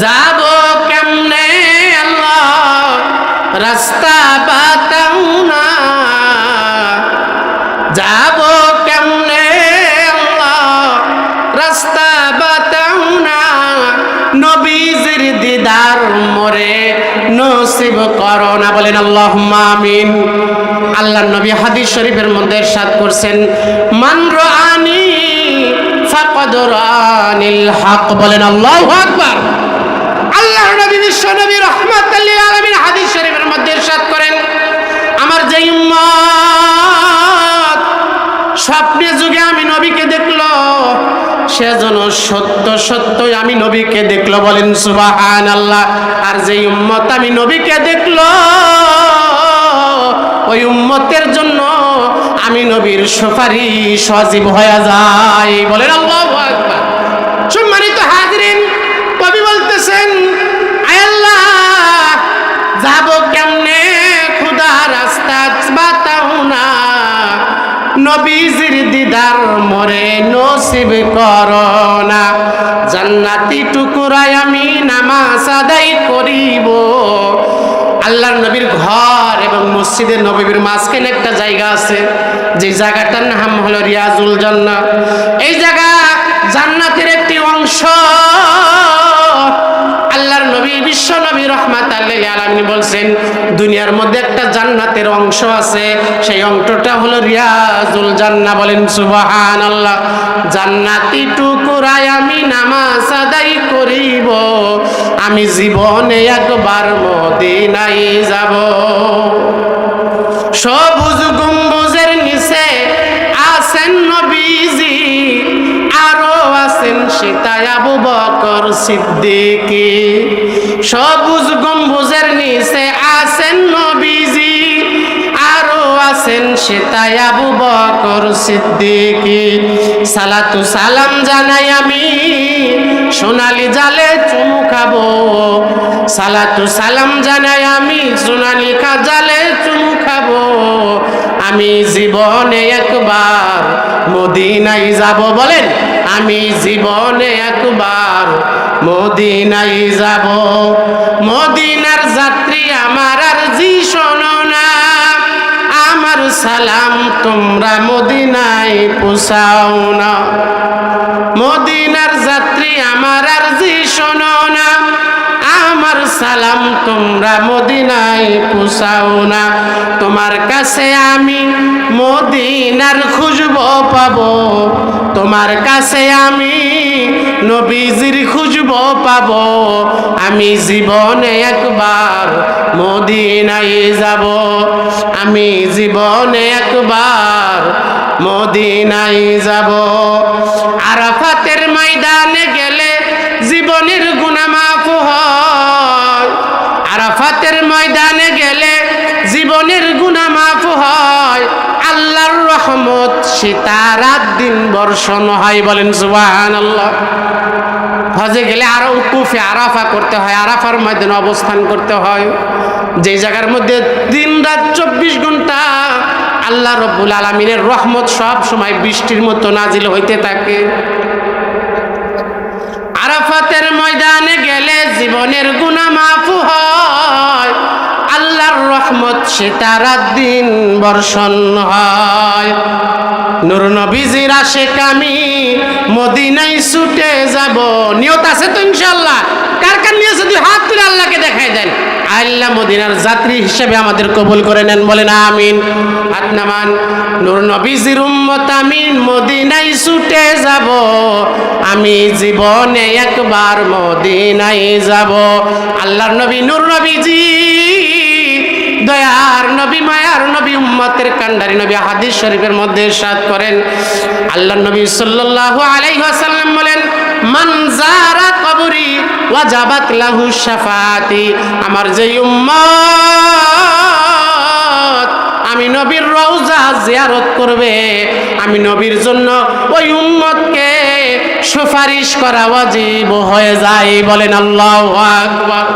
যাব কেমনে আল্লাহ রাস্তা বাতাও না, যাব কেমনে আল্লাহ রাস্তা বাতাও না, নবীজির দিদার মোরে নসিব করো না। বলেন আল্লাহুম্মা আমিন। আল্লাহর নবী হাদিস শরীফের মধ্যে ইরশাদ করছেন, মান রাআনি ফাকাদ রাআনিল হক। বলেন আল্লাহু আকবার। আল্লাহর নবী বিশ্ব নবী রাহমাতুল লিল আলামিন হাদিস শরীফের মধ্যে ইরশাদ করেন, আমার যে উম্মত স্বপ্নে যুগে আমি নবীকে দেখলো, সেজন্য সত্য সত্যই আমি নবীকে দেখলো। বলেন সুবহানাল্লাহ। আর যে উম্মত আমি নবীকে দেখলো, ওই উম্মতের জন্য আমি নবীর সুপারিশ ওয়াজিব হয়ে যায়। বলেন আল্লাহু আকবার। সম্মানিত হাজিরিন, কবি বলতেছেন, আয় আল্লাহ যাব কেমনে খুদা রাস্তা বাতাও না, নবীজির দিদার মোরে নসিব করো না, জান্নাতি টুকুরায় আমি নামাজ আদায় করিব। আল্লাহর নবীর ঘর এবং মসজিদের নববীর মাঝখানে একটা জায়গা আছে, যে জায়গাটার নাম হলো রিয়াজুল জান্নাহ। এই জায়গা জান্নাতের একটি অংশ। আল্লাহর নবী বিশ্ব নবী রাহমাতুল লিল আলামিন বলছেন, দুনিয়ার মধ্যে একটা জান্নাতের অংশ আছে, সেই অংশটা হলো রিয়াজুল জান্নাহ। বলেন সুবহানাল্লাহ। জান্নাতি টুকুরায় আমি নামাজ আদায় করিব, আমি জীবনে একবার মদিনায় যাব। সবুজ গম্বুজের নিচে আছেন নবীজি, আরো আছেন সীতায় আবু বকর সিদ্দিক। সবুজ গম্বুজের নিচে আছেন নবীজি, আরো আছেন সীতায় আবু বকর সিদ্দিক। সালাতু সালাম জানাই আমি সোনালি জালে চুমু খাবো, সালাতু সালাম জানাই আমি সোনালি জালে চুমু খাবো, আমি জীবনে একবার মদিনায় যাব। বলেন আমি জীবনে একবার মদিনায় যাব। মদিনার যাত্রী আমার আরজি শোনো না, আমার সালাম তোমরা মদিনায় পৌঁছাও না। মদিনার যাত্রী আমার আরজি শোনো না, আমার সালাম তোমরা মদিনায় পৌঁছাও না। তোমার কাছে আমি মদিনার খুঁজবো পাবো, তোমার কাছে আমি নবীজির খুঁজবো পাবো, আমি জীবনে একবার মদিনায় যাব, আমি জীবনে একবার মদিনায় যাব। আরাফাতের ময়দানে গেলে জীবনের গুনাহ মাফ হয়, আরাফাতের ময়দানে গেলে জীবনের গুনাহ মাফ হয়, আল্লাহর রহমত সেটা রাত দিন বর্ষণ হয়। বলেন সুবহানাল্লাহ। হজে গেলে আরো উকুফে আরাফা করতে হয়, আরাফার ময়দানে অবস্থান করতে হয়, যে জায়গার মধ্যে দিন রাত 24 ঘন্টা আল্লাহ রব্বুল আলামিনের রহমত সব সময় বৃষ্টির মতো নাজিল হইতে থাকে। আরাফাতের ময়দানে গেলে জীবনের গুনাহ মাফ হয়, আল্লাহর রহমত সেটা রাত দিন বর্ষণ হয়। নূর নবীজির আশিক আমি মদিনায় ছুটে যাব। নিয়ত আছে তো ইনশাআল্লাহ? কার কার নিয়ে যদি হাত তুলে আল্লাহকে দেখাই দেন, আল্লাহ মদিনার যাত্রী হিসেবে আমাদের কবুল করে নেন। বলেন আমিন। হাত নামান। নূর নবীজির উম্মত আমি মদিনায় ছুটে যাব, আমি জীবনে একবার মদিনায় যাব। আল্লাহর নবী নূর নবীজি দয়ার নবী মায়ার নবী উম্মতের কান্ডারি নবী হাদিস শরীফের মধ্যে ইরশাদ করেন, আল্লাহর নবী সাল্লাল্লাহু আলাইহি ওয়াসাল্লাম বলেন, মান যারা কবরি ওয়াজাবাত লাহু শাফাআতি। আমার যে উম্মত আমি নবীর রওজা জিয়ারত করবে, আমি নবীর জন্য ওই উম্মতকে সুপারিশ করা ওয়াজিব হয়ে যায়। বলেন আল্লাহু আকবার।